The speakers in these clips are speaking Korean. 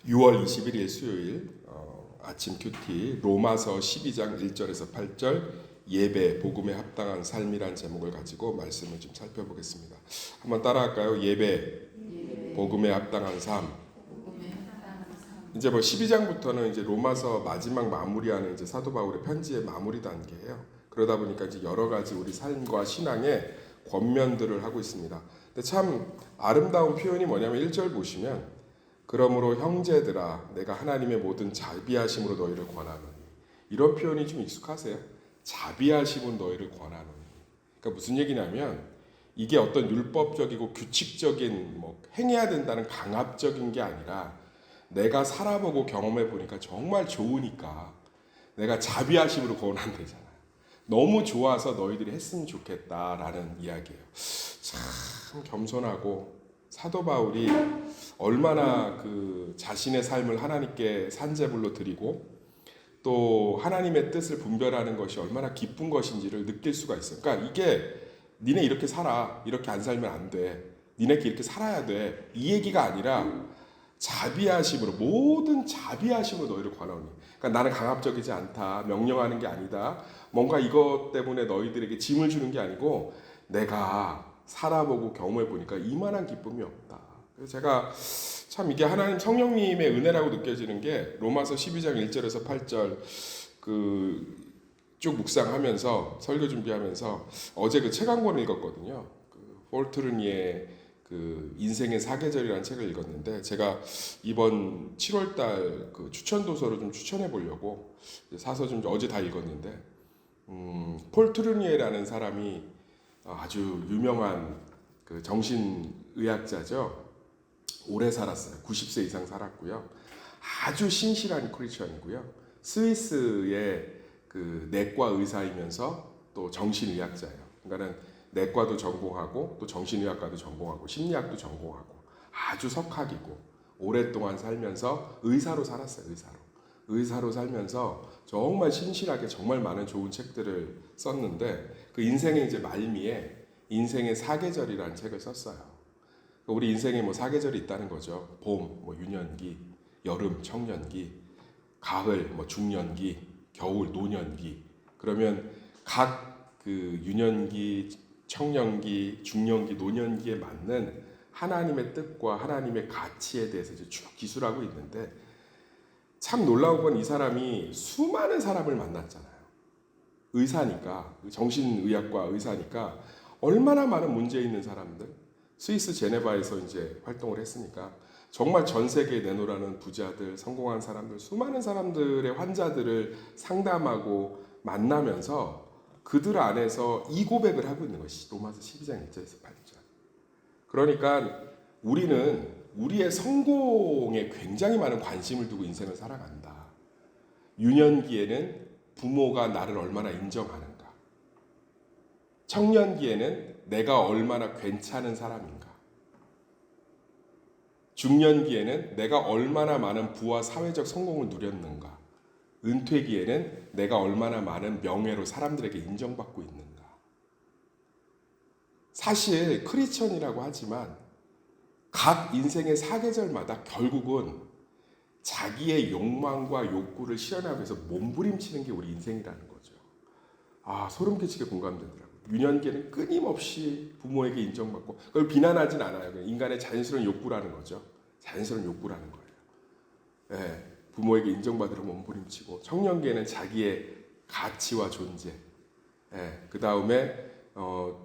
6월 21일 수요일 아침 큐티 로마서 12장 1절에서 8절 예배 복음에 합당한 삶이란 제목을 가지고 말씀을 좀 살펴보겠습니다. 한번 따라할까요? 예배 복음에 합당한 삶. 이제 12장부터는 이제 로마서 마지막 마무리하는 이제 사도 바울의 편지의 마무리 단계예요. 그러다 보니까 이제 여러 가지 우리 삶과 신앙의 권면들을 하고 있습니다. 근데 참 아름다운 표현이 뭐냐면 1절 보시면 그러므로 형제들아 내가 하나님의 모든 자비하심으로 너희를 권하노니, 이런 표현이 좀 익숙하세요? 자비하심은 너희를 권하노니. 그러니까 무슨 얘기냐면 이게 어떤 율법적이고 규칙적인 행해야 된다는 강압적인 게 아니라 내가 살아보고 경험해 보니까 정말 좋으니까 내가 자비하심으로 권한대잖아요. 너무 좋아서 너희들이 했으면 좋겠다라는 이야기예요. 참 겸손하고 사도 바울이 얼마나 그 자신의 삶을 하나님께 산제물로 드리고 또 하나님의 뜻을 분별하는 것이 얼마나 기쁜 것인지를 느낄 수가 있어요. 그러니까 이게 니네 이렇게 살아, 이렇게 안 살면 안 돼, 니네 이렇게 살아야 돼, 이 얘기가 아니라 자비하심으로, 모든 자비하심으로 너희를 권하오니. 그러니까 나는 강압적이지 않다, 명령하는 게 아니다, 뭔가 이것 때문에 너희들에게 짐을 주는 게 아니고 내가 살아보고 경험해 보니까 이만한 기쁨이 없다. 그래서 제가 참 이게 하나님 성령님의 은혜라고 느껴지는 게 로마서 12장 1절에서 8절 쭉 묵상하면서 설교 준비하면서 어제 그 책 한 권을 읽었거든요. 폴트르니의 인생의 사계절이라는 책을 읽었는데, 제가 이번 7월달 추천 도서로 좀 추천해 보려고 사서 좀 어제 다 읽었는데, 폴트르니에라는 사람이 아주 유명한 정신의학자죠. 오래 살았어요. 90세 이상 살았고요. 아주 신실한 크리스천이고요. 스위스의 내과 의사이면서 또 정신의학자예요. 그러니까는 내과도 전공하고 또 정신의학과도 전공하고 심리학도 전공하고 아주 석학이고 오랫동안 살면서 의사로 살았어요. 의사로 살면서 정말 신실하게 정말 많은 좋은 책들을 썼는데, 그 인생의 이제 말미에 인생의 사계절이라는 책을 썼어요. 우리 인생에 사계절이 있다는 거죠. 봄, 유년기, 여름, 청년기, 가을, 중년기, 겨울, 노년기. 그러면 각 유년기, 청년기, 중년기, 노년기에 맞는 하나님의 뜻과 하나님의 가치에 대해서 이제 쭉 기술하고 있는데, 참 놀라운 건 이 사람이 수많은 사람을 만났잖아요. 의사니까, 정신의학과 의사니까 얼마나 많은 문제 있는 사람들, 스위스 제네바에서 이제 활동을 했으니까 정말 전 세계에 내놓으라는 부자들, 성공한 사람들, 수많은 사람들의 환자들을 상담하고 만나면서 그들 안에서 이 고백을 하고 있는 것이 로마서 12장 1절에서 8절. 그러니까 우리는 우리의 성공에 굉장히 많은 관심을 두고 인생을 살아간다. 유년기에는 부모가 나를 얼마나 인정하는가, 청년기에는 내가 얼마나 괜찮은 사람인가, 중년기에는 내가 얼마나 많은 부와 사회적 성공을 누렸는가, 은퇴기에는 내가 얼마나 많은 명예로 사람들에게 인정받고 있는가. 사실 크리스천이라고 하지만 각 인생의 사계절마다 결국은 자기의 욕망과 욕구를 실현하기 위해서 몸부림치는 게 우리 인생이라는 거죠. 소름 끼치게 공감되더라고요. 유년기에는 끊임없이 부모에게 인정받고, 그걸 비난하진 않아요. 인간의 자연스러운 욕구라는 거죠. 자연스러운 욕구라는 거예요. 예, 부모에게 인정받으려 몸부림치고, 청년기에는 자기의 가치와 존재, 그 다음에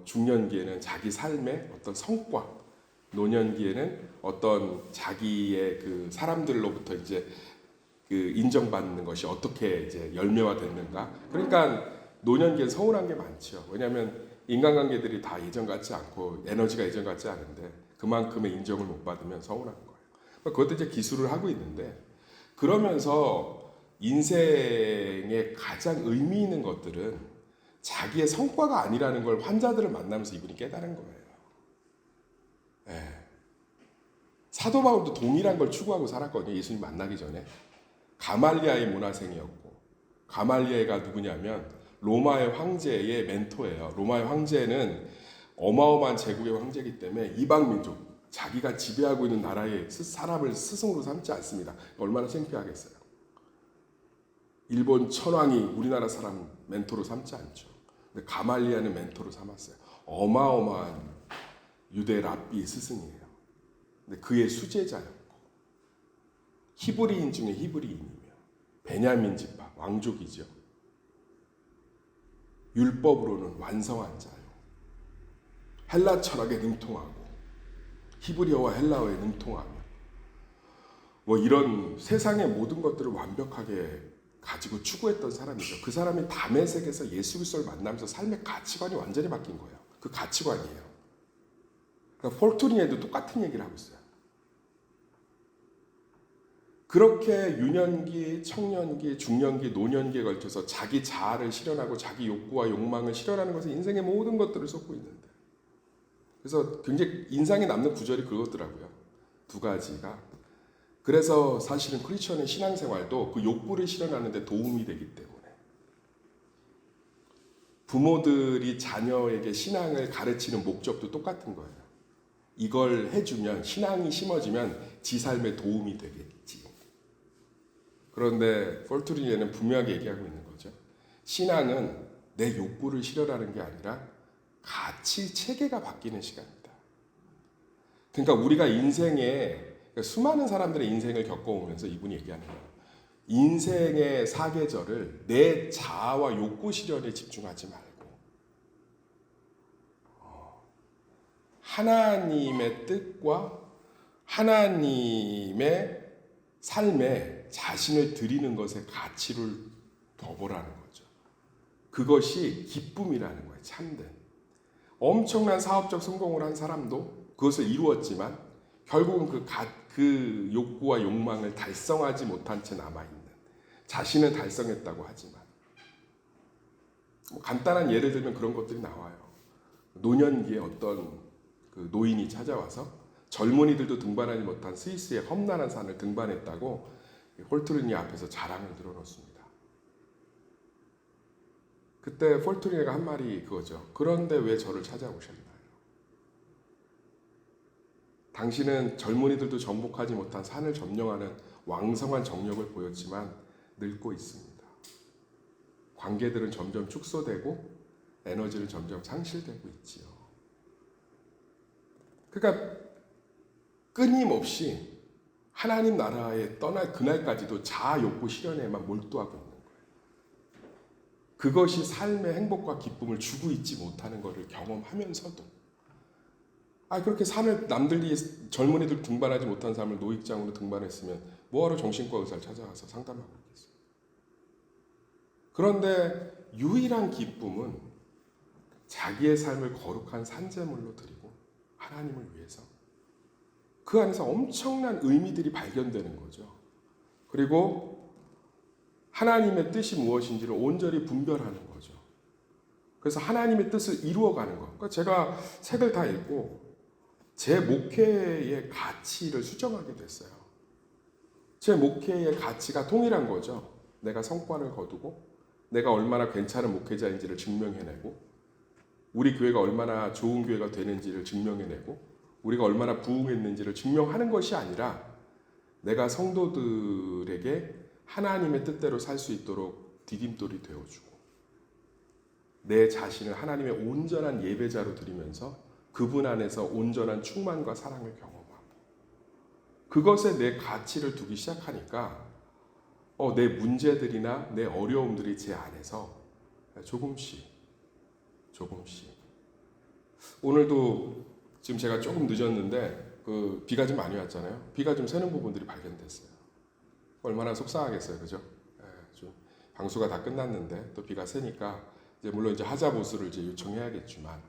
중년기에는 자기 삶의 어떤 성과, 노년기에는 어떤 자기의 사람들로부터 이제 인정받는 것이 어떻게 이제 열매화됐는가. 그러니까 노년기엔 서운한 게 많죠. 왜냐하면 인간관계들이 다 예전 같지 않고 에너지가 예전 같지 않은데 그만큼의 인정을 못 받으면 서운한 거예요. 그것도 이제 기술을 하고 있는데, 그러면서 인생의 가장 의미 있는 것들은 자기의 성과가 아니라는 걸 환자들을 만나면서 이분이 깨달은 거예요. 네. 사도 바울도 동일한 걸 추구하고 살았거든요. 예수님 만나기 전에. 가말리아의 문화생이었고, 가말리아가 누구냐면 로마의 황제의 멘토예요. 로마의 황제는 어마어마한 제국의 황제이기 때문에 이방 민족, 자기가 지배하고 있는 나라의 사람을 스승으로 삼지 않습니다. 얼마나 창피하겠어요. 일본 천황이 우리나라 사람 멘토로 삼지 않죠. 근데 가말리아는 멘토로 삼았어요. 어마어마한 유대 랍비 스승이에요. 근데 그의 수제자였고 히브리인 중에 히브리인이며 베냐민 지파 왕족이죠. 율법으로는 완성한 자요. 헬라 철학에 능통하고 히브리어와 헬라어에 능통하며 뭐 이런 세상의 모든 것들을 완벽하게 가지고 추구했던 사람이죠. 그 사람이 다메섹에서 예수 그리스도를 만나면서 삶의 가치관이 완전히 바뀐 거예요. 그 가치관이에요. 그러니까 폴토리에도 똑같은 얘기를 하고 있어요. 그렇게 유년기, 청년기, 중년기, 노년기에 걸쳐서 자기 자아를 실현하고 자기 욕구와 욕망을 실현하는 것에 인생의 모든 것들을 쏟고 있는데, 그래서 굉장히 인상이 남는 구절이 그거더라고요. 두 가지가. 그래서 사실은 크리스천의 신앙생활도 그 욕구를 실현하는 데 도움이 되기 때문에 부모들이 자녀에게 신앙을 가르치는 목적도 똑같은 거예요. 이걸 해주면, 신앙이 심어지면 지 삶에 도움이 되겠지. 그런데 폴트리에는 분명하게 얘기하고 있는 거죠. 신앙은 내 욕구를 실현하는 게 아니라 가치 체계가 바뀌는 시간입니다. 그러니까 우리가 인생에, 그러니까 수많은 사람들의 인생을 겪어오면서 이분이 얘기하는 거예요. 인생의 사계절을 내 자아와 욕구 실현에 집중하지 말고 하나님의 뜻과 하나님의 삶에 자신을 드리는 것에 가치를 더 보라는 거죠. 그것이 기쁨이라는 거예요. 참된. 엄청난 사업적 성공을 한 사람도 그것을 이루었지만 결국은 그 욕구와 욕망을 달성하지 못한 채 남아있는, 자신은 달성했다고 하지만, 뭐 간단한 예를 들면 그런 것들이 나와요. 노년기에 어떤 그 노인이 찾아와서 젊은이들도 등반하지 못한 스위스의 험난한 산을 등반했다고 폴트리니 앞에서 자랑을 늘어놓습니다. 그때 폴트리니가 한 말이 그거죠. 그런데 왜 저를 찾아오셨나요? 당신은 젊은이들도 정복하지 못한 산을 점령하는 왕성한 정력을 보였지만 늙고 있습니다. 관계들은 점점 축소되고 에너지는 점점 상실되고 있지요. 그러니까 끊임없이 하나님 나라에 떠날 그날까지도 자아 욕구 실현에만 몰두하고 있는 거예요. 그것이 삶의 행복과 기쁨을 주고 있지 못하는 것을 경험하면서도 그렇게 산을 남들이 젊은이들 등반하지 못한 삶을 노익장으로 등반했으면 뭐하러 정신과 의사를 찾아가서 상담하고 있겠어요. 그런데 유일한 기쁨은 자기의 삶을 거룩한 산제물로 드리고 하나님을 위해서 그 안에서 엄청난 의미들이 발견되는 거죠. 그리고 하나님의 뜻이 무엇인지를 온전히 분별하는 거죠. 그래서 하나님의 뜻을 이루어가는 것. 그러니까 제가 책을 다 읽고 제 목회의 가치를 수정하게 됐어요. 제 목회의 가치가 동일한 거죠. 내가 성과를 거두고 내가 얼마나 괜찮은 목회자인지를 증명해내고 우리 교회가 얼마나 좋은 교회가 되는지를 증명해내고 우리가 얼마나 부흥했는지를 증명하는 것이 아니라 내가 성도들에게 하나님의 뜻대로 살 수 있도록 디딤돌이 되어주고 내 자신을 하나님의 온전한 예배자로 드리면서 그분 안에서 온전한 충만과 사랑을 경험하고 그것에 내 가치를 두기 시작하니까 내 문제들이나 내 어려움들이 제 안에서 조금씩 오늘도 지금 제가 조금 늦었는데 그 비가 좀 많이 왔잖아요. 비가 좀 새는 부분들이 발견됐어요. 얼마나 속상하겠어요, 그죠? 좀 방수가 다 끝났는데 또 비가 새니까 물론 이제 하자보수를 이제 요청해야겠지만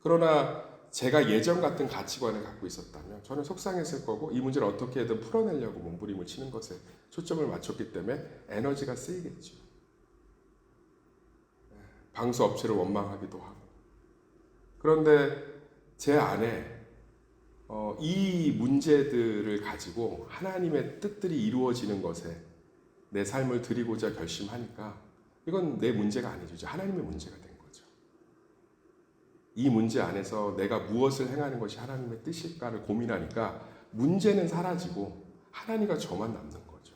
그러나 제가 예전 같은 가치관을 갖고 있었다면 저는 속상했을 거고 이 문제를 어떻게든 풀어내려고 몸부림을 치는 것에 초점을 맞췄기 때문에 에너지가 쓰이겠죠. 방수 업체를 원망하기도 하고. 그런데 제 안에 이 문제들을 가지고 하나님의 뜻들이 이루어지는 것에 내 삶을 드리고자 결심하니까 이건 내 문제가 아니죠. 하나님의 문제가 된 거죠. 이 문제 안에서 내가 무엇을 행하는 것이 하나님의 뜻일까를 고민하니까 문제는 사라지고 하나님과 저만 남는 거죠.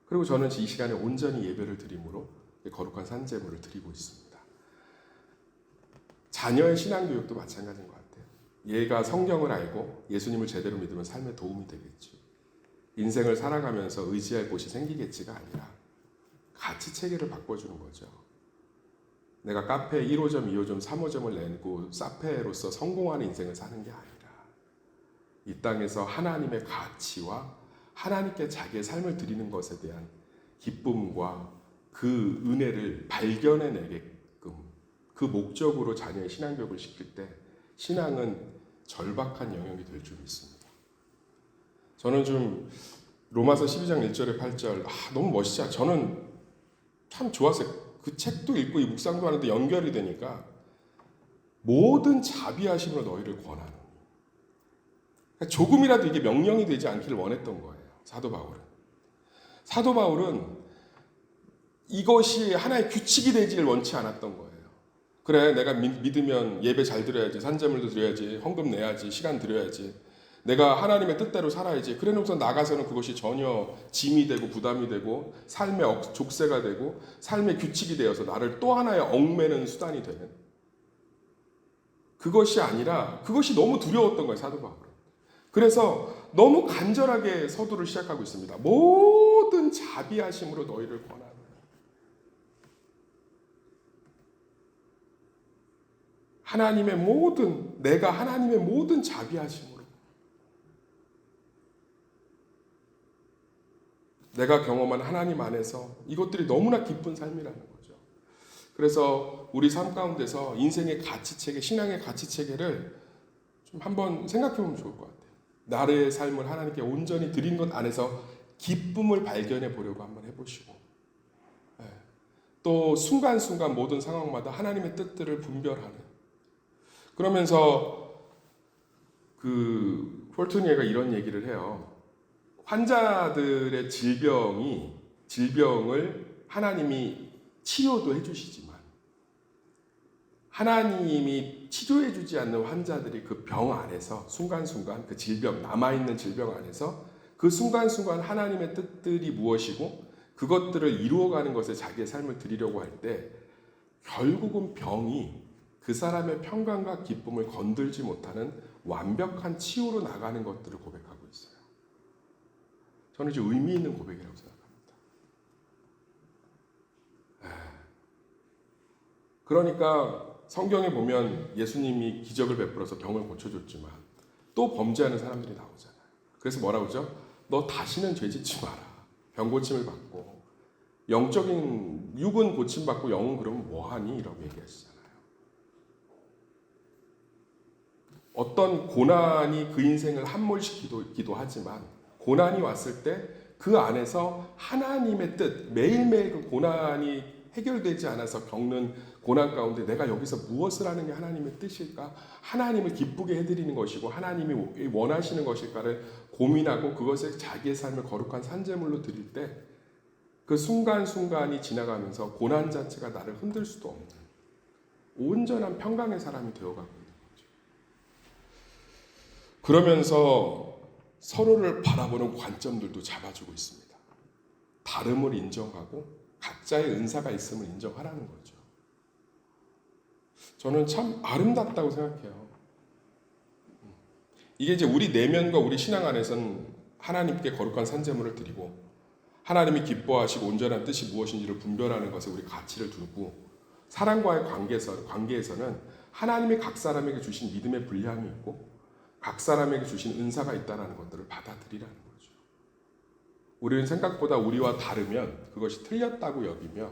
그리고 저는 이 시간에 온전히 예배를 드림으로 거룩한 산제물을 드리고 있습니다. 자녀의 신앙교육도 마찬가지인 것 같아요. 얘가 성경을 알고 예수님을 제대로 믿으면 삶에 도움이 되겠죠. 인생을 살아가면서 의지할 곳이 생기겠지가 아니라 가치 체계를 바꿔주는 거죠. 내가 카페 1호점, 2호점, 3호점을 내고 사페로서 성공하는 인생을 사는 게 아니라 이 땅에서 하나님의 가치와 하나님께 자기의 삶을 드리는 것에 대한 기쁨과 그 은혜를 발견해내게끔 그 목적으로 자녀의 신앙교육을 시킬 때 신앙은 절박한 영역이 될 줄 믿습니다. 저는 좀 로마서 12장 1절에 8절 너무 멋있지. 저는 참 좋았어요. 그 책도 읽고 이 묵상도 하는데 연결이 되니까 모든 자비하심으로 너희를 권하노니. 그러니까 조금이라도 이게 명령이 되지 않기를 원했던 거예요. 사도 바울은 이것이 하나의 규칙이 되지를 원치 않았던 거예요. 그래, 내가 믿으면 예배 잘 드려야지, 산제물도 드려야지, 헌금 내야지, 시간 드려야지, 내가 하나님의 뜻대로 살아야지. 그래놓고서 나가서는 그것이 전혀 짐이 되고 부담이 되고 삶의 족쇄가 되고 삶의 규칙이 되어서 나를 또 하나의 얽매는 수단이 되는, 그것이 아니라 그것이 너무 두려웠던 거예요, 사도 바울은. 그래서 너무 간절하게 서두를 시작하고 있습니다. 모든 자비하심으로 너희를 권하노니. 내가 하나님의 모든 자비하심으로, 내가 경험한 하나님 안에서 이것들이 너무나 기쁜 삶이라는 거죠. 그래서 우리 삶 가운데서 인생의 가치체계, 신앙의 가치체계를 좀 한번 생각해 보면 좋을 것 같아요. 나의 삶을 하나님께 온전히 드린 것 안에서 기쁨을 발견해 보려고 한번 해보시고, 또 순간순간 모든 상황마다 하나님의 뜻들을 분별하는, 그러면서 그 폴트니에가 이런 얘기를 해요. 환자들의 질병을 하나님이 치료도 해주시지만 하나님이 치료해주지 않는 환자들이 그 병 안에서 순간순간 그 질병, 남아있는 질병 안에서 그 순간순간 하나님의 뜻들이 무엇이고 그것들을 이루어가는 것에 자기의 삶을 드리려고 할 때 결국은 병이 그 사람의 평강과 기쁨을 건들지 못하는 완벽한 치유로 나가는 것들을 고백하고 있어요. 저는 이제 의미 있는 고백이라고 생각합니다. 그러니까 성경에 보면 예수님이 기적을 베풀어서 병을 고쳐줬지만 또 범죄하는 사람들이 나오잖아요. 그래서 뭐라고 그러죠? 너 다시는 죄짓지 마라. 병 고침을 받고 영적인 육은 고침받고 영은 그러면 뭐하니? 이라고 얘기하시잖아요. 어떤 고난이 그 인생을 함몰시키기도 하지만 고난이 왔을 때 그 안에서 하나님의 뜻, 매일매일 그 고난이 해결되지 않아서 겪는 고난 가운데 내가 여기서 무엇을 하는 게 하나님의 뜻일까? 하나님을 기쁘게 해드리는 것이고 하나님이 원하시는 것일까를 고민하고 그것을 자기의 삶을 거룩한 산제물로 드릴 때 그 순간순간이 지나가면서 고난 자체가 나를 흔들 수도 없는 온전한 평강의 사람이 되어가고 있는 거죠. 그러면서 서로를 바라보는 관점들도 잡아주고 있습니다. 다름을 인정하고 각자의 은사가 있음을 인정하라는 거죠. 저는 참 아름답다고 생각해요. 이게 이제 우리 내면과 우리 신앙 안에서는 하나님께 거룩한 산제물을 드리고 하나님이 기뻐하시고 온전한 뜻이 무엇인지를 분별하는 것에 우리 가치를 두고 사람과의 관계에서는 하나님이 각 사람에게 주신 믿음의 분량이 있고 각 사람에게 주신 은사가 있다는 것들을 받아들이라는 거죠. 우리는 생각보다 우리와 다르면 그것이 틀렸다고 여기며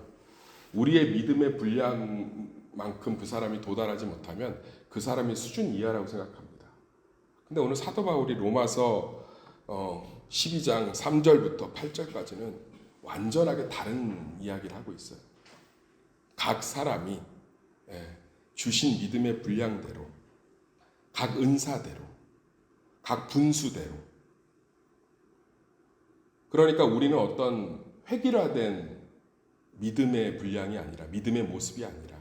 우리의 믿음의 분량만큼 그 사람이 도달하지 못하면 그 사람이 수준 이하라고 생각합니다. 근데 오늘 사도 바울이 로마서 12장 3절부터 8절까지는 완전하게 다른 이야기를 하고 있어요. 각 사람이 주신 믿음의 분량대로, 각 은사대로, 각 분수대로. 그러니까 우리는 어떤 획일화된 믿음의 분량이 아니라, 믿음의 모습이 아니라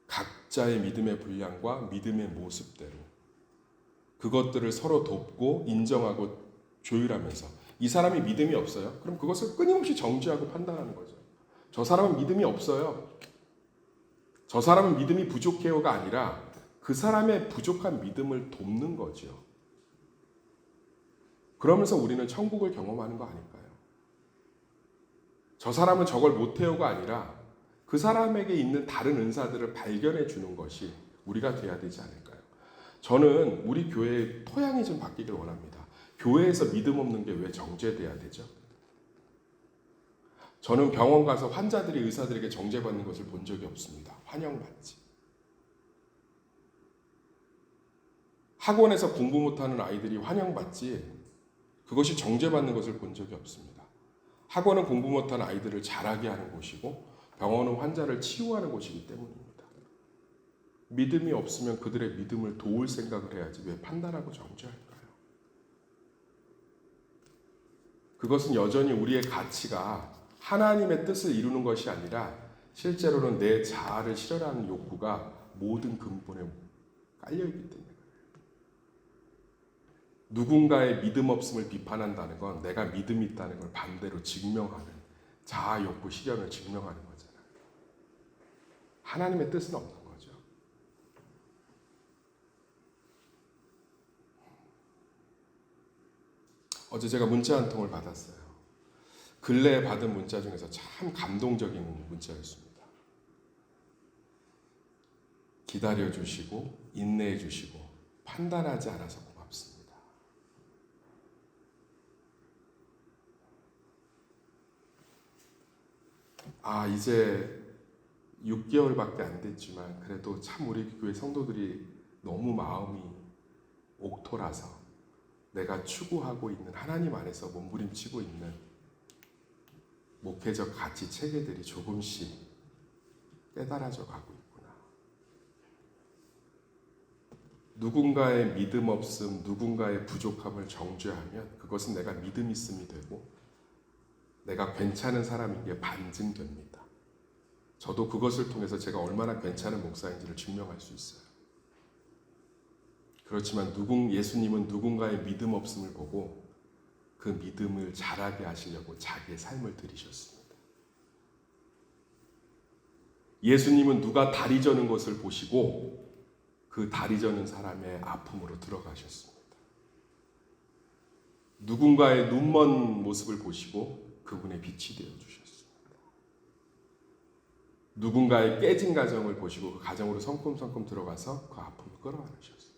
각자의 믿음의 분량과 믿음의 모습대로 그것들을 서로 돕고 인정하고 조율하면서 이 사람이 믿음이 없어요. 그럼 그것을 끊임없이 정죄하고 판단하는 거죠. 저 사람은 믿음이 없어요. 저 사람은 믿음이 부족해요가 아니라 그 사람의 부족한 믿음을 돕는 거죠. 그러면서 우리는 천국을 경험하는 거 아닐까요? 저 사람은 저걸 못해요가 아니라 그 사람에게 있는 다른 은사들을 발견해 주는 것이 우리가 돼야 되지 않을까요? 저는 우리 교회의 토양이 좀 바뀌길 원합니다. 교회에서 믿음 없는 게 왜 정죄돼야 되죠? 저는 병원 가서 환자들이 의사들에게 정죄받는 것을 본 적이 없습니다. 환영받지. 학원에서 공부 못하는 아이들이 환영받지 그것이 정죄받는 것을 본 적이 없습니다. 학원은 공부 못하는 아이들을 잘하게 하는 곳이고 병원은 환자를 치유하는 곳이기 때문입니다. 믿음이 없으면 그들의 믿음을 도울 생각을 해야지 왜 판단하고 정죄할까요? 그것은 여전히 우리의 가치가 하나님의 뜻을 이루는 것이 아니라 실제로는 내 자아를 실현하는 욕구가 모든 근본에 깔려있기 때문에 누군가의 믿음 없음을 비판한다는 건 내가 믿음이 있다는 걸 반대로 증명하는 자아 욕구 실현을 증명하는 거잖아요. 하나님의 뜻은 없는 거죠. 어제 제가 문자 한 통을 받았어요. 근래에 받은 문자 중에서 참 감동적인 문자였습니다. 기다려주시고 인내해주시고 판단하지 않아서 고맙습니다. 이제 6개월밖에 안 됐지만 그래도 참 우리 교회 성도들이 너무 마음이 옥토라서 내가 추구하고 있는 하나님 안에서 몸부림치고 있는 목회적 가치 체계들이 조금씩 깨달아져 가고 있구나. 누군가의 믿음 없음, 누군가의 부족함을 정죄하면 그것은 내가 믿음 있음이 되고 내가 괜찮은 사람인 게 반증됩니다. 저도 그것을 통해서 제가 얼마나 괜찮은 목사인지를 증명할 수 있어요. 그렇지만 예수님은 누군가의 믿음 없음을 보고 그 믿음을 자라게 하시려고 자기의 삶을 들이셨습니다. 예수님은 누가 다리 저는 것을 보시고 그 다리 저는 사람의 아픔으로 들어가셨습니다. 누군가의 눈먼 모습을 보시고 그분의 빛이 되어 주셨습니다. 누군가의 깨진 가정을 보시고 그 가정으로 성큼성큼 들어가서 그 아픔을 끌어안으셨습니다.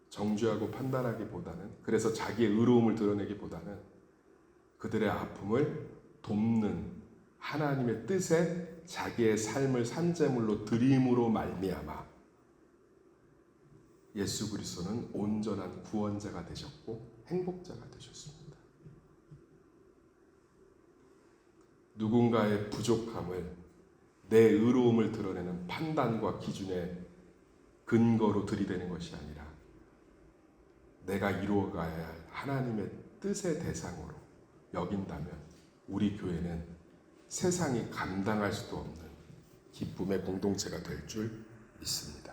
정죄하고 판단하기보다는 그래서 자기의 의로움을 드러내기보다는 그들의 아픔을 돕는 하나님의 뜻에 자기의 삶을 산제물로 드림으로 말미암아 예수 그리스도는 온전한 구원자가 되셨고 행복자가 되셨습니다. 누군가의 부족함을 내 의로움을 드러내는 판단과 기준의 근거로 들이대는 것이 아니라 내가 이루어가야 할 하나님의 뜻의 대상으로 여긴다면 우리 교회는 세상이 감당할 수도 없는 기쁨의 공동체가 될 줄 믿습니다.